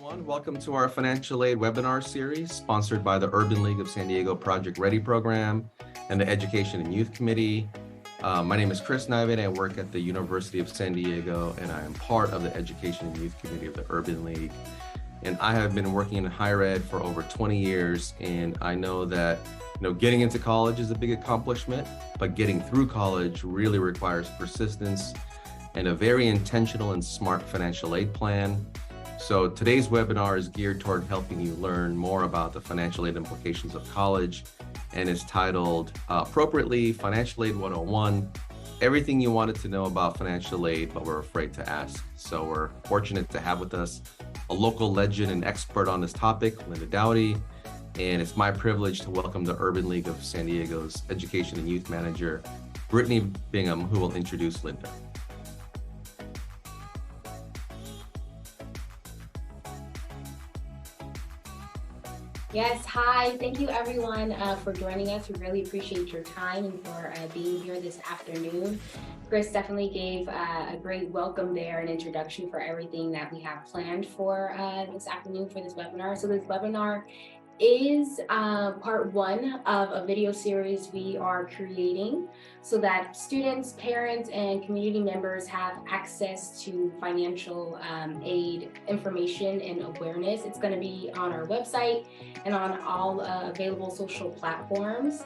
everyone. Welcome to our financial aid webinar series sponsored by the Urban League of San Diego Project Ready program and the Education and Youth Committee. My name is Chris Niven. I work at the University of San Diego and I am part of the Education and Youth Committee of the Urban League. And I have been working in higher ed for over 20 years. And I know that getting into college is a big accomplishment, but getting through college really requires persistence and a very intentional and smart financial aid plan. So today's webinar is geared toward helping you learn more about the financial aid implications of college and is titled appropriately Financial Aid 101, everything you wanted to know about financial aid but were afraid to ask. So we're fortunate to have with us a local legend and expert on this topic, Linda Dowdy, and it's my privilege to welcome the Urban League of San Diego's Education and Youth Manager, Brittany Bingham, who will introduce Linda. Yes, hi. Thank you everyone for joining us. We really appreciate your time and for being here this afternoon. Chris definitely gave a great welcome there and introduction for everything that we have planned for this afternoon for this webinar. So this webinar is part one of a video series we are creating so that students, parents, and community members have access to financial aid information and awareness. It's going to be on our website and on all available social platforms.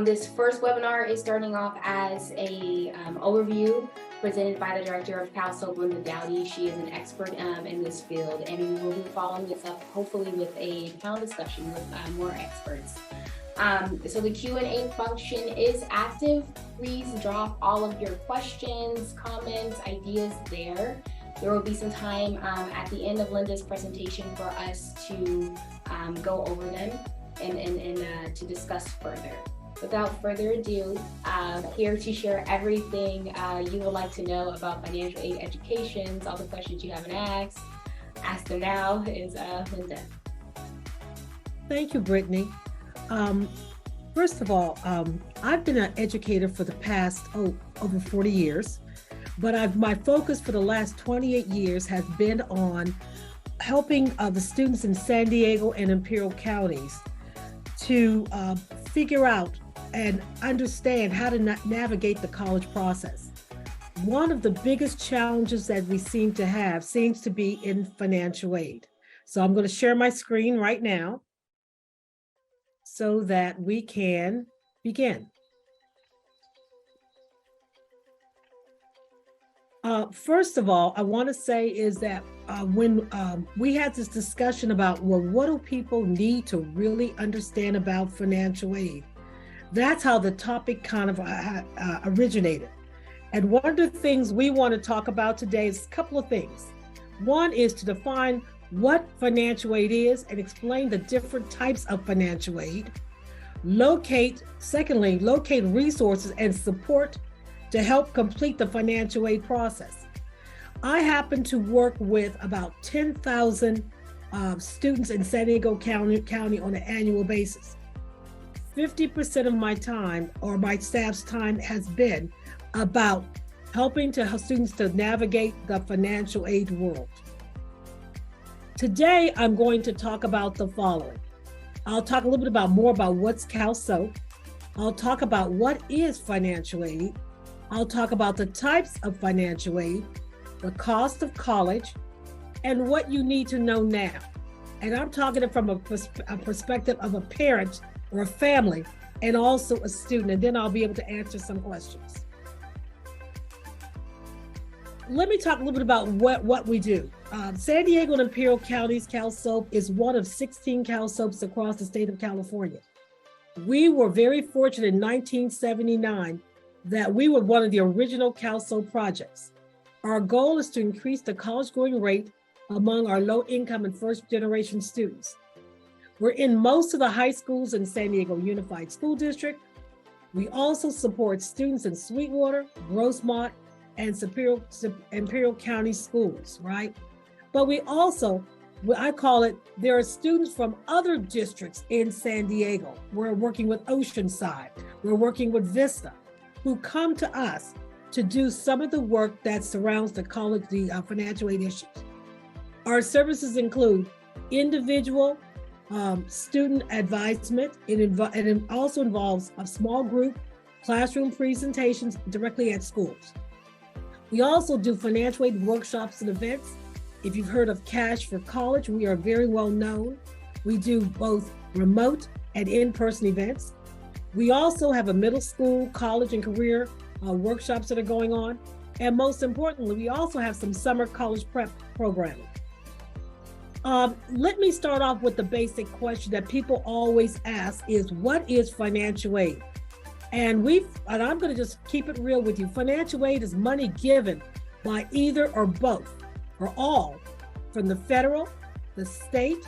This first webinar is starting off as a overview presented by the director of CalSOAP, Linda Dowdy. She is an expert in this field, and we will be following this up hopefully with a panel discussion with more experts. So the Q&A function is active. Please drop all of your questions, comments, ideas there. There will be some time at the end of Linda's presentation for us to go over them and to discuss further. Without further ado, here to share everything you would like to know about financial aid education, all the questions you haven't asked, ask them now, is Linda. Thank you, Brittany. First of all, I've been an educator for the past, over 40 years, but my focus for the last 28 years has been on helping the students in San Diego and Imperial counties to figure out and understand how to navigate the college process. One of the biggest challenges that we seem to have seems to be in financial aid. So I'm going to share my screen right now so that we can begin. First of all, I want to say is that when we had this discussion about, well, what do people need to really understand about financial aid? That's how the topic kind of originated. And one of the things we want to talk about today is a couple of things. One is to define what financial aid is and explain the different types of financial aid. Secondly, locate resources and support to help complete the financial aid process. I happen to work with about 10,000 students in San Diego County on an annual basis. 50% of my time or my staff's time has been about helping students to navigate the financial aid world. Today, I'm going to talk about the following. I'll talk a little bit more about what's CalSOAP. I'll talk about what is financial aid. I'll talk about the types of financial aid, the cost of college, and what you need to know now. And I'm talking from a perspective of a parent or a family and also a student, and then I'll be able to answer some questions. Let me talk a little bit about what we do. San Diego and Imperial Counties CalSOAP is one of 16 CalSOAPs across the state of California. We were very fortunate in 1979 that we were one of the original CalSOAP projects. Our goal is to increase the college going rate among our low income and first generation students. We're in most of the high schools in San Diego Unified School District. We also support students in Sweetwater, Grossmont, and Imperial County schools, right? But we also, I call it, there are students from other districts in San Diego. We're working with Oceanside, we're working with Vista, who come to us to do some of the work that surrounds the college, the financial aid issues. Our services include individual student advisement. It also involves a small group classroom presentations directly at schools. We also do financial aid workshops and events. If you've heard of Cash for College, we are very well known. We do both remote and in-person events. We also have a middle school, college, and career workshops that are going on. And most importantly, we also have some summer college prep programming. Let me start off with the basic question that people always ask is, what is financial aid? And I'm going to just keep it real with you. Financial aid is money given by either or both or all from the federal, the state,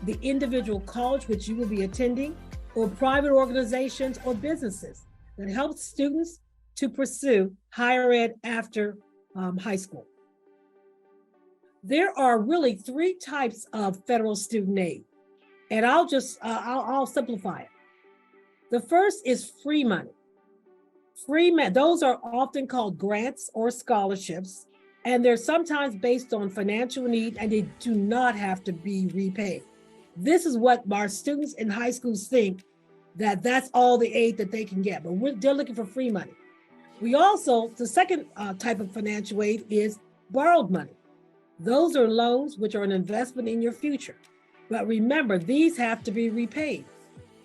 the individual college which you will be attending, or private organizations or businesses that help students to pursue higher ed after high school. There are really 3 types of federal student aid, and I'll simplify it. The first is free money. Those are often called grants or scholarships, and they're sometimes based on financial need, and they do not have to be repaid. This is what our students in high schools think, that that's all the aid that they can get, but they're looking for free money. We also, the second type of financial aid is borrowed money. Those are loans which are an investment in your future. But remember, these have to be repaid.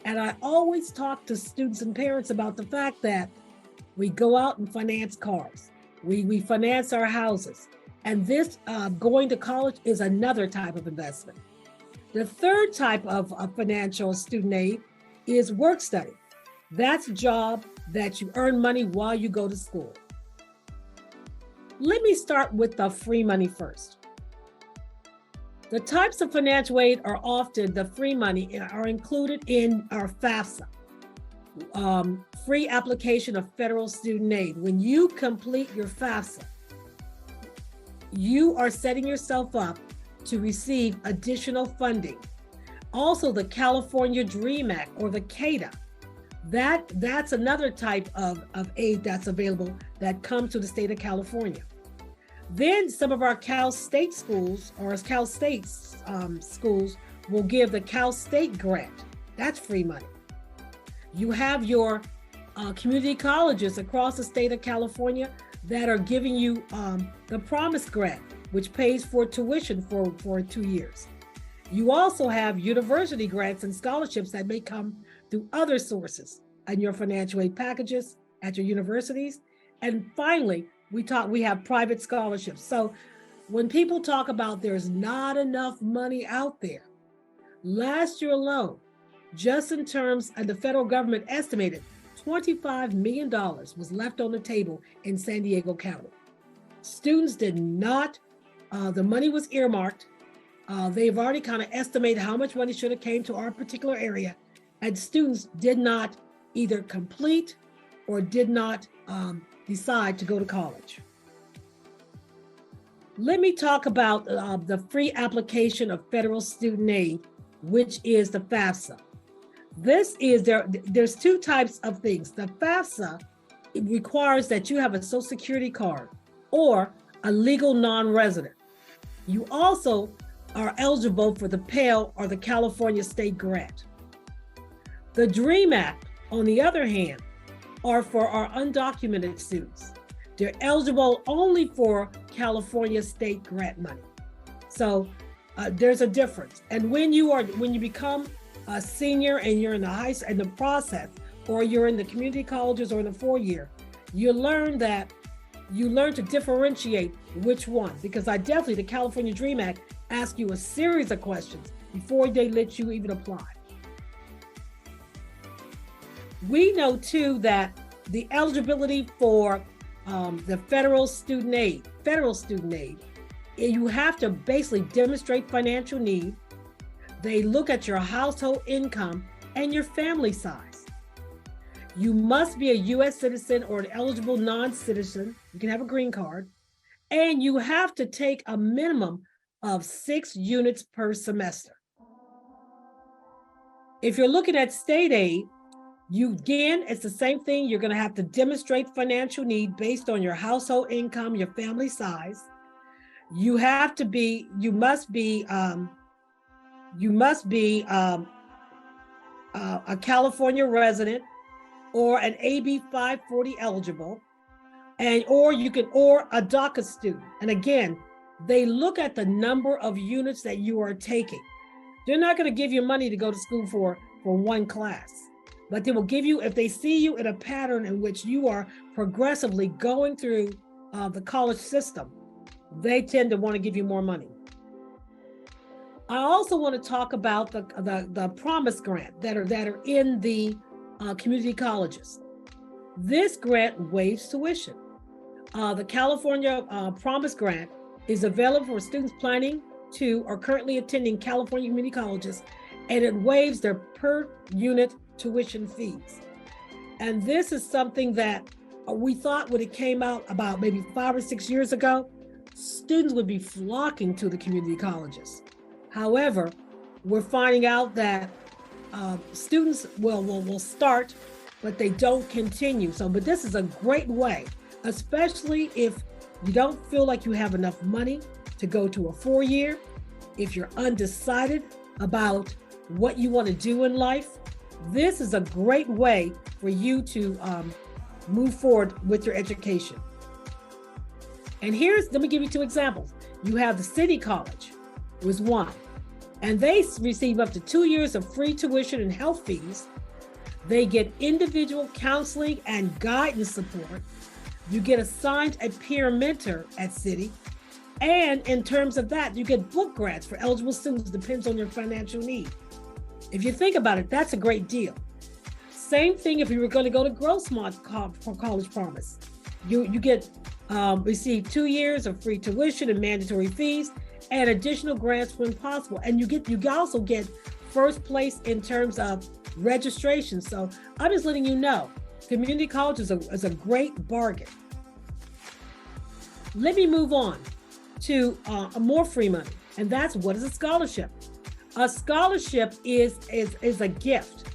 And I always talk to students and parents about the fact that we go out and finance cars. We finance our houses. And this going to college is another type of investment. The third type of financial student aid is work study. That's a job that you earn money while you go to school. Let me start with the free money first. The types of financial aid are often, the free money are included in our FAFSA, free application of federal student aid. When you complete your FAFSA, you are setting yourself up to receive additional funding. Also, the California DREAM Act, or the CADA, that's another type of aid that's available that comes to the state of California. Then some of our Cal State schools, or Cal State schools, will give the Cal State grant. That's free money. You have your community colleges across the state of California that are giving you the Promise Grant, which pays for tuition for 2 years. You also have university grants and scholarships that may come through other sources and your financial aid packages at your universities. And finally, we have private scholarships. So when people talk about there's not enough money out there, last year alone, just in terms of the federal government estimated $25 million was left on the table in San Diego County. Students did not, the money was earmarked. They've already kind of estimated how much money should have came to our particular area, and students did not either complete or did not decide to go to college. Let me talk about the free application of federal student aid, which is the FAFSA. There's 2 types of things. The FAFSA, it requires that you have a Social Security card or a legal non-resident. You also are eligible for the Pell or the California State Grant. The DREAM Act, on the other hand, are for our undocumented students. They're eligible only for California State Grant money. So there's a difference. And when you become a senior and you're in the process, or you're in the community colleges or in the 4-year, you learn to differentiate which one, because the California DREAM Act asks you a series of questions before they let you even apply. We know too that the eligibility for the federal student aid, you have to basically demonstrate financial need. They look at your household income and your family size. You must be a U.S. citizen or an eligible non-citizen. You can have a green card. And you have to take a minimum of 6 units per semester. If you're looking at state aid, it's the same thing. You're going to have to demonstrate financial need based on your household income, your family size. you must be a California resident or an AB 540 eligible, or a DACA student. And again, they look at the number of units that you are taking. They're not going to give you money to go to school for one class, but they will give you, if they see you in a pattern in which you are progressively going through the college system, they tend to want to give you more money. I also want to talk about the Promise Grant that are in the community colleges. This grant waives tuition. The California Promise Grant is available for students planning to or currently attending California community colleges, and it waives their per unit tuition fees. And this is something that we thought when it came out about maybe 5 or 6 years ago, students would be flocking to the community colleges. However, we're finding out that students will start, but they don't continue. But this is a great way, especially if you don't feel like you have enough money to go to a 4-year, if you're undecided about what you want to do in life. This is a great way for you to move forward with your education. And let me give you 2 examples. You have the City College, was one, and they receive up to 2 years of free tuition and health fees. They get individual counseling and guidance support. You get assigned a peer mentor at City. And in terms of that, you get book grants for eligible students, depends on your financial need. If you think about it, that's a great deal. Same thing if you were going to go to Grossmont for College Promise. You receive 2 years of free tuition and mandatory fees and additional grants when possible. And you also get first place in terms of registration. So I'm just letting you know, community college is a great bargain. Let me move on to more free money, and that's, what is a scholarship? A scholarship is a gift.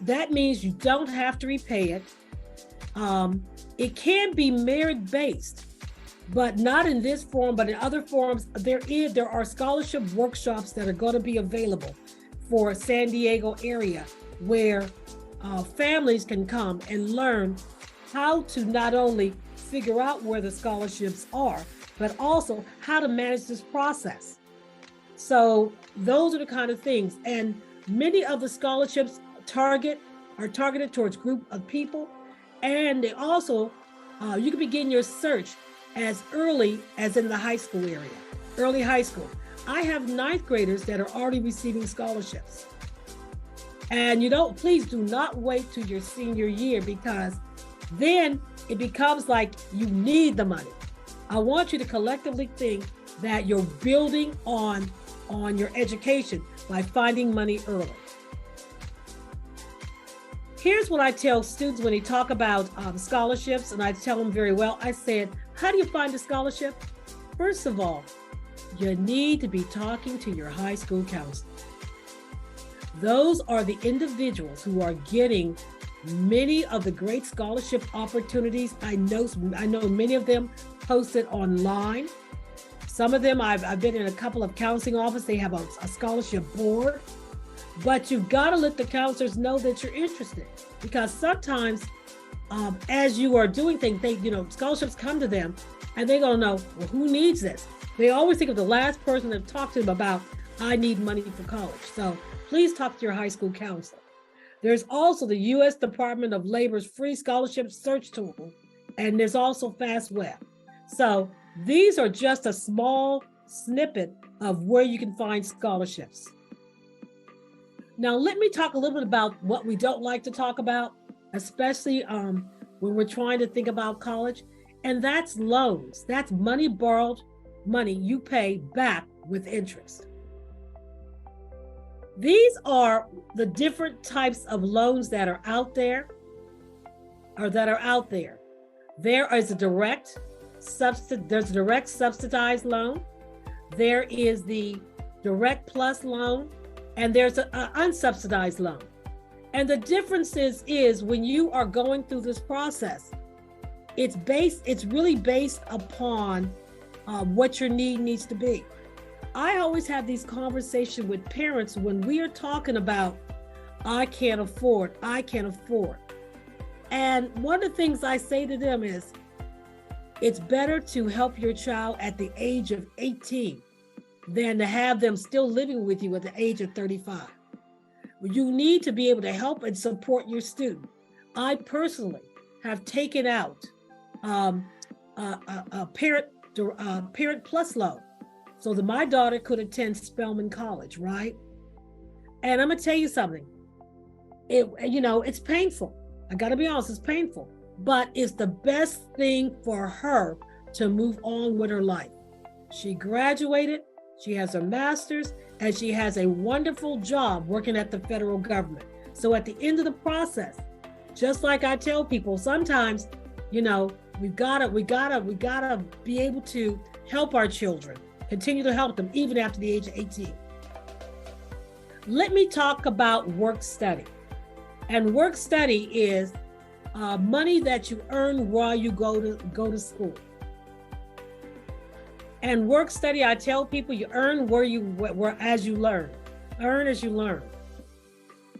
That means you don't have to repay it. It can be merit-based, but not in this form, but in other forms. There are scholarship workshops that are going to be available for San Diego area, where families can come and learn how to not only figure out where the scholarships are, but also how to manage this process. So those are the kind of things. And many of the scholarships are targeted towards group of people. And they also, you can begin your search as early as in the high school area, early high school. I have 9th graders that are already receiving scholarships. And please do not wait till your senior year, because then it becomes like you need the money. I want you to collectively think that you're building on your education by finding money early. Here's what I tell students when they talk about scholarships, and I tell them very well. I said, how do you find a scholarship? First of all, you need to be talking to your high school counselor. Those are the individuals who are getting many of the great scholarship opportunities. I know many of them posted online. Some of them, I've been in a couple of counseling offices. They have a scholarship board, but you've got to let the counselors know that you're interested, because sometimes as you are doing things, scholarships come to them and they're going to know, well, who needs this? They always think of the last person that talked to them about, I need money for college. So please talk to your high school counselor. There's also the U.S. Department of Labor's free scholarship search tool, and there's also FastWeb. So these are just a small snippet of where you can find scholarships. Now, let me talk a little bit about what we don't like to talk about, especially when we're trying to think about college, and that's loans. That's money borrowed, money you pay back with interest. These are the different types of loans that are out there, There is a direct subsidized loan. There is the direct plus loan, and there's an unsubsidized loan. And the difference is when you are going through this process, it's really based upon what your need needs to be. I always have these conversations with parents when we are talking about, I can't afford. And one of the things I say to them is, it's better to help your child at the age of 18 than to have them still living with you at the age of 35. You need to be able to help and support your student. I personally have taken out a parent plus loan so that my daughter could attend Spelman College, right? And I'm gonna tell you something. It's painful. I gotta be honest, it's painful, but it's the best thing for her to move on with her life. She graduated, she has her master's, and she has a wonderful job working at the federal government. So at the end of the process, just like I tell people, sometimes, we gotta be able to help our children, continue to help them even after the age of 18. Let me talk about work study. And work study is money that you earn while you go to school. And work study, I tell people, you earn as you learn. Earn as you learn.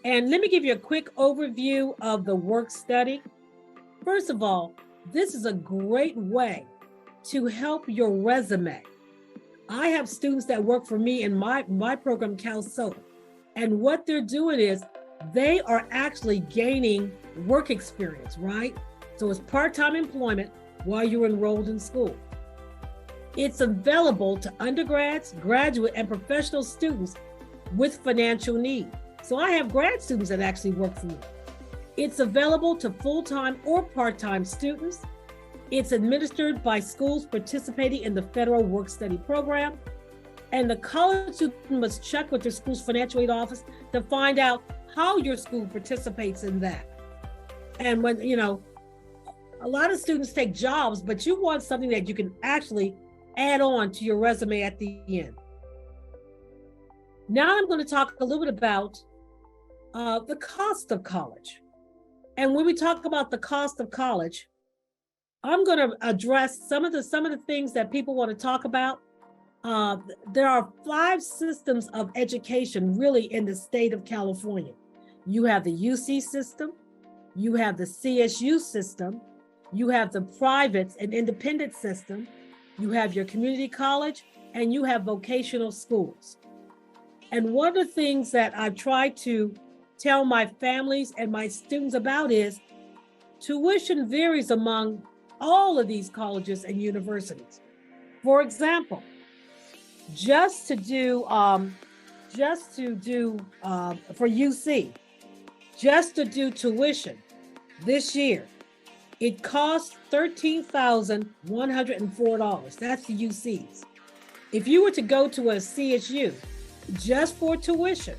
And let me give you a quick overview of the work study. First of all, this is a great way to help your resume. I have students that work for me in my program, CalSoap, and what they're doing is they are actually gaining work experience, right? So it's part-time employment while you're enrolled in school. It's available to undergrads, graduate, and professional students with financial need. So I have grad students that actually work for me. It's available to full-time or part-time students. It's administered by schools participating in the federal work study program. And the college student must check with their school's financial aid office to find out how your school participates in that. And when, a lot of students take jobs, but you want something that you can actually add on to your resume at the end. Now I'm going to talk a little bit about the cost of college. And when we talk about the cost of college, I'm going to address some of the things that people want to talk about. There are 5 systems of education really in the state of California. You have the UC system, you have the CSU system, you have the private and independent system, you have your community college, and you have vocational schools. And one of the things that I've tried to tell my families and my students about is tuition varies among all of these colleges and universities. For example, just to do for UC, just to do tuition this year, it costs $13,104. That's the UCs. If you were to go to a CSU just for tuition,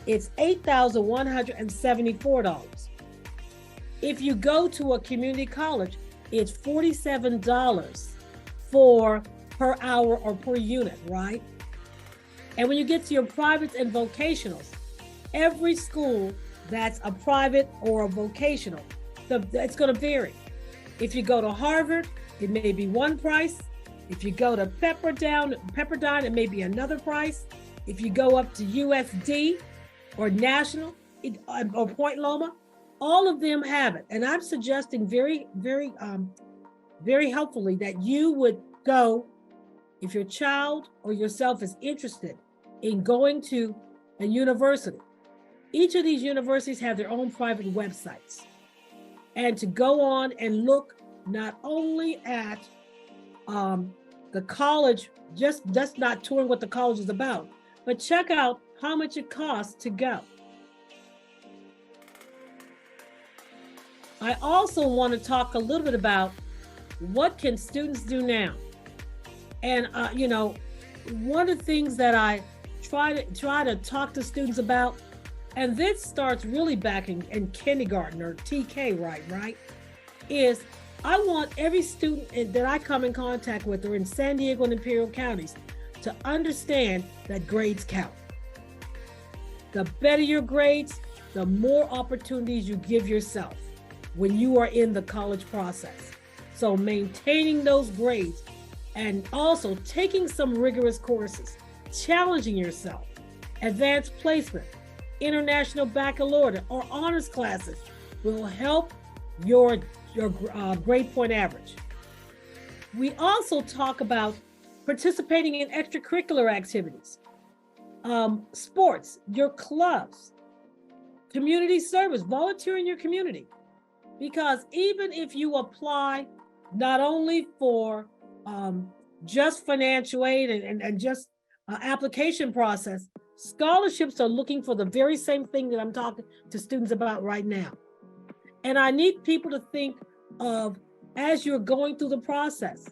it's $8,174. If you go to a community college, it's $47 per hour or per unit, right? And when you get to your privates and vocationals, every school that's a private or a vocational, it's going to vary. If you go to Harvard, it may be one price. If you go to Pepperdine, it may be another price. If you go up to USD or National or Point Loma, all of them have it. And I'm suggesting very, very, very helpfully that you would go, if your child or yourself is interested in going to a university. Each of these universities have their own private websites. And to go on and look not only at the college, just not touring what the college is about, but check out how much it costs to go. I also want to talk a little bit about what can students do now. And one of the things that I try to talk to students about, and this starts really back in kindergarten or TK, right, is I want every student that I come in contact with or in San Diego and Imperial counties to understand that grades count. The better your grades, the more opportunities you give yourself when you are in the college process. So maintaining those grades and also taking some rigorous courses, challenging yourself, advanced placement, international baccalaureate, or honors classes will help your grade point average. We also talk about participating in extracurricular activities, sports, your clubs, community service, volunteer in your community. Because even if you apply not only for just financial aid and just application process, scholarships are looking for the very same thing that I'm talking to students about right now. And I need people to think of, as you're going through the process,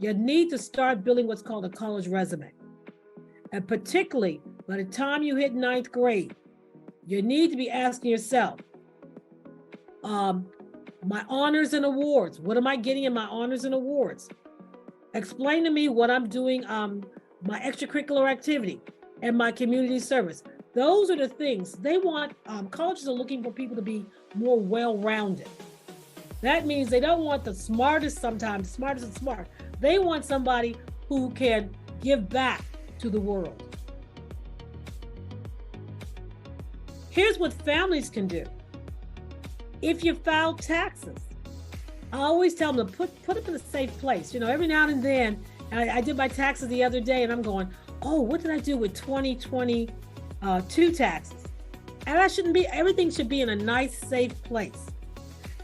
you need to start building what's called a college resume. And particularly by the time you hit 9th grade, you need to be asking yourself, my honors and awards, what am I getting in my honors and awards? Explain to me what I'm doing, my extracurricular activity and my community service. Those are the things they want. Colleges are looking for people to be more well-rounded. That means they don't want the smartest sometimes, smartest and smart. They want somebody who can give back to the world. Here's what families can do. If you file taxes, I always tell them to put them in a safe place. You know, every now and then, I did my taxes the other day and I'm going, oh, what did I do with 2022 taxes? And that shouldn't be, everything should be in a nice, safe place.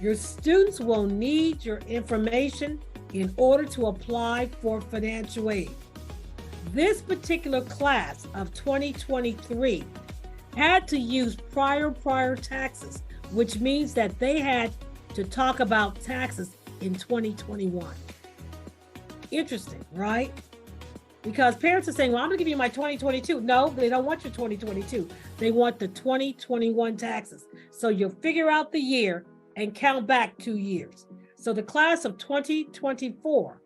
Your students will need your information in order to apply for financial aid. This particular class of 2023 had to use prior taxes, which means that they had to talk about taxes in 2021. Interesting, right? Because parents are saying, well, I'm gonna give you my 2022. No, they don't want your 2022. They want the 2021 taxes. So you'll figure out the year and count back 2 years. So the class of 2024,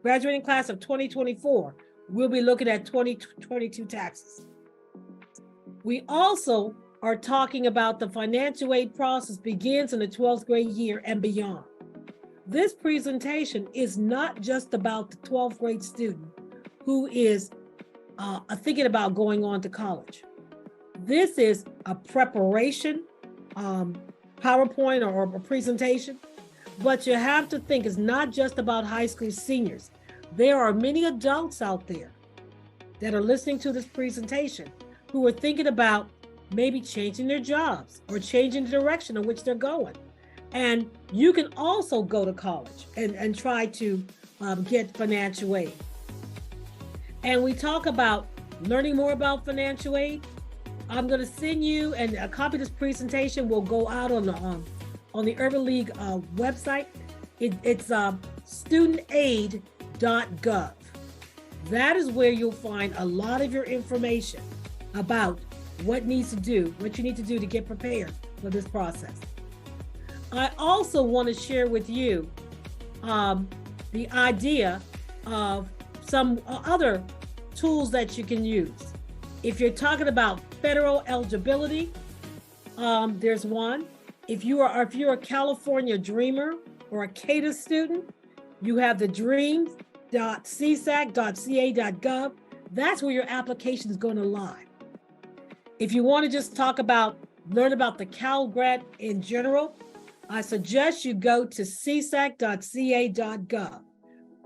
graduating class of 2024, we'll be looking at 2022 taxes. We also are talking about the financial aid process begins in the 12th grade year and beyond. This presentation is not just about the 12th grade student who is thinking about going on to college. This is a preparation PowerPoint or a presentation, but you have to think it's not just about high school seniors. There are many adults out there that are listening to this presentation who are thinking about maybe changing their jobs or changing the direction in which they're going. And you can also go to college and try to get financial aid. And we talk about learning more about financial aid. I'm going to send you, and a copy of this presentation will go out on the Urban League website. It's studentaid.gov. That is where you'll find a lot of your information about what you need to do to get prepared for this process. I also want to share with you the idea of some other tools that you can use. If you're talking about federal eligibility, there's one. If you're a California Dreamer or a CATA student, you have the dreams.csac.ca.gov. That's where your application is going to lie. If you want to just learn about the Cal Grant in general, I suggest you go to csac.ca.gov.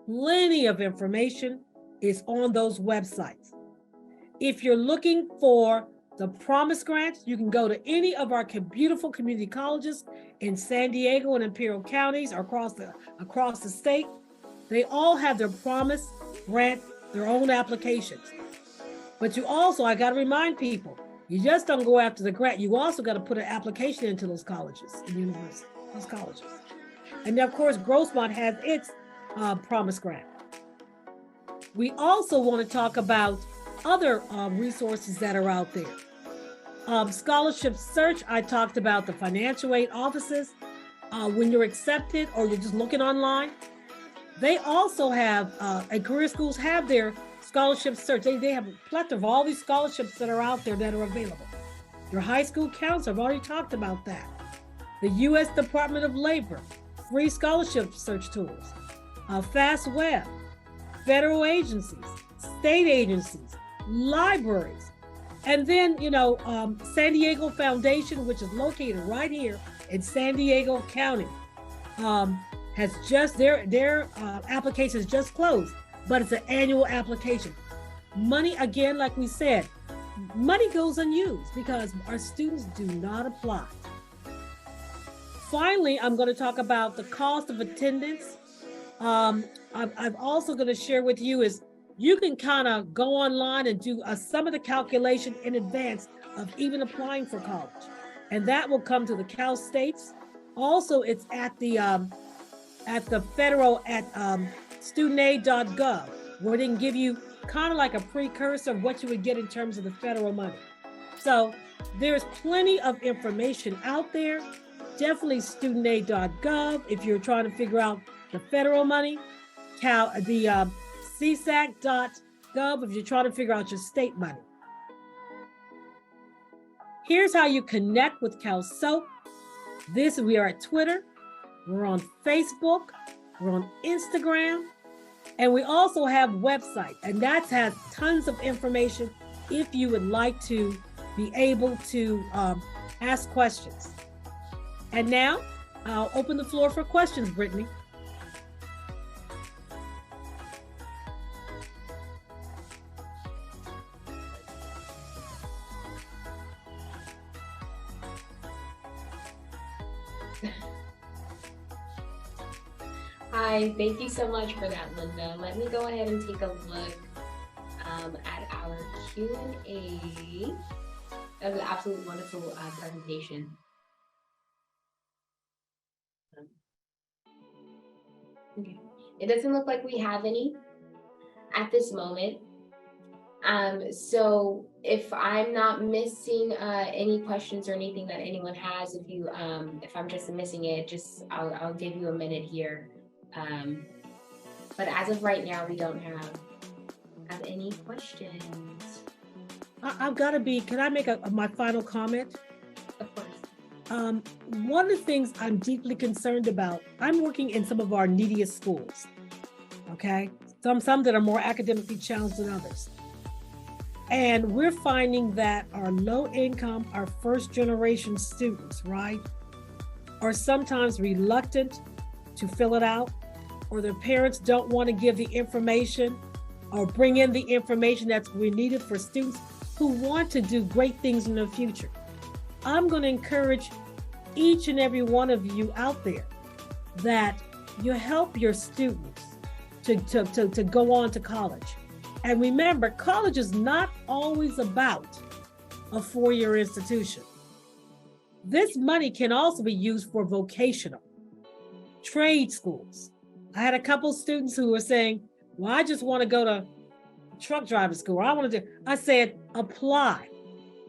Plenty of information is on those websites. If you're looking for the Promise Grants, you can go to any of our beautiful community colleges in San Diego and Imperial counties or across the state. They all have their Promise Grant, their own applications. But you also, I got to remind people, you just don't go after the grant. You also got to put an application into those colleges and universities, those colleges. And then, of course, Grossmont has its Promise Grant. We also want to talk about other resources that are out there. Scholarship search, I talked about the financial aid offices. When you're accepted or you're just looking online, they also have, and career schools have their scholarship search. They have a plethora of all these scholarships that are out there that are available. Your high school counselor, I've already talked about that. The U.S. Department of Labor, free scholarship search tools. FastWeb, federal agencies, state agencies, libraries, and then, San Diego Foundation, which is located right here in San Diego County, has just, their application is just closed, but it's an annual application. Money, again, like we said, money goes unused because our students do not apply. Finally, I'm going to talk about the cost of attendance. I'm also going to share with you is you can kind of go online and do some of the calculation in advance of even applying for college. And that will come to the Cal States. Also, it's at the federal at studentaid.gov, where they can give you kind of like a precursor of what you would get in terms of the federal money. So there's plenty of information out there. Definitely studentaid.gov if you're trying to figure out the federal money. The csac.gov if you're trying to figure out your state money. Here's how you connect with CalSoap. We are at Twitter, we're on Facebook, we're on Instagram, and we also have website, and that has tons of information if you would like to be able to ask questions. And now I'll open the floor for questions, Brittany. Hi, thank you so much for that, Linda. Let me go ahead and take a look at our Q&A. That was an absolutely wonderful presentation. Okay. It doesn't look like we have any at this moment. So if I'm not missing any questions or anything that anyone has, if I'm just missing it, I'll give you a minute here. But as of right now, we don't have any questions. Can I make my final comment? Of course. One of the things I'm deeply concerned about, I'm working in some of our neediest schools, okay? Some that are more academically challenged than others. And we're finding that our low income, our first generation students, right, are sometimes reluctant to fill it out, or their parents don't want to give the information or bring in the information that's needed for students who want to do great things in the future. I'm going to encourage each and every one of you out there that you help your students to go on to college. And remember, college is not always about a four-year institution. This money can also be used for vocational, trade schools. I had a couple students who were saying, well, I just want to go to truck driver school. I said, apply,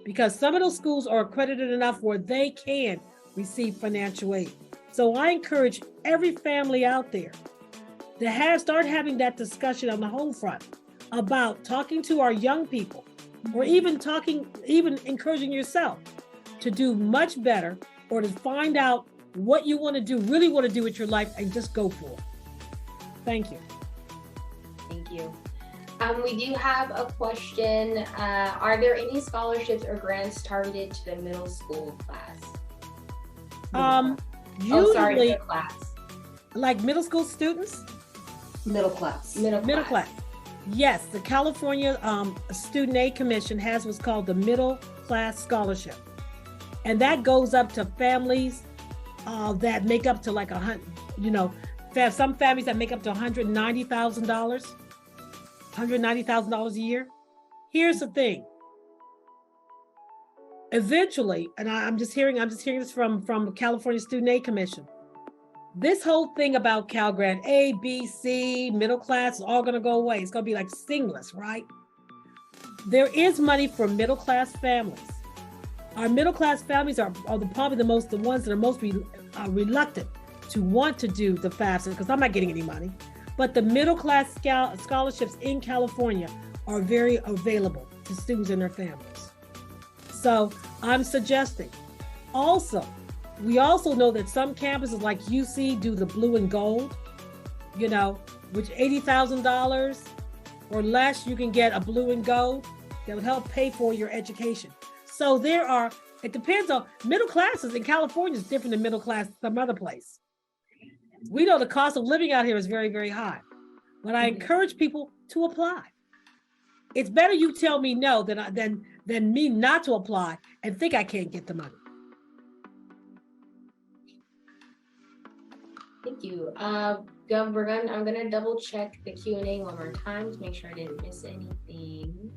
because some of those schools are accredited enough where they can receive financial aid. So I encourage every family out there to start having that discussion on the home front about talking to our young people, or even encouraging yourself to do much better, or to find out what you want to do, really want to do with your life, and just go for it. Thank you. Thank you. We do have a question. Are there any scholarships or grants targeted to the middle school class? Usually, middle class. Like middle school students? Middle class. Middle class. Yes, the California Student Aid Commission has what's called the Middle Class Scholarship. And that goes up to families that make up to like some families that make up to $190,000 a year. Here's the thing. Eventually, and I'm just hearing this from the California Student Aid Commission. This whole thing about Cal Grant A, B, C, middle class is all going to go away. It's going to be like seamless, right? There is money for middle class families. Our middle class families are probably the ones that are most reluctant to want to do the FAFSA, because I'm not getting any money. But the middle class scholarships in California are very available to students and their families. So I'm suggesting also, we also know that some campuses like UC do the blue and gold. you know, which $80,000 or less, you can get a blue and gold that will help pay for your education. So it depends on middle classes in California is different than middle class some other place. We know the cost of living out here is very, very high, but I encourage people to apply. It's better you tell me no than me not to apply and think I can't get the money. Thank you. I'm gonna double check the Q&A one more time to make sure I didn't miss anything.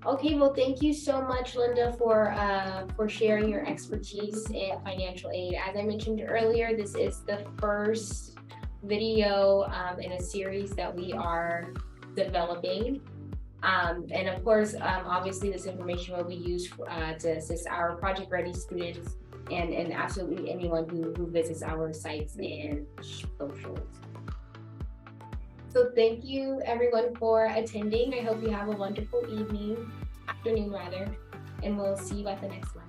Okay, well, thank you so much, Linda, for sharing your expertise in financial aid. As I mentioned earlier, this is the first video in a series that we are developing. And of course, obviously this information will be used to assist our Project Ready students and absolutely anyone who visits our sites and socials. So thank you everyone for attending. I hope you have a wonderful afternoon rather, and we'll see you at the next one.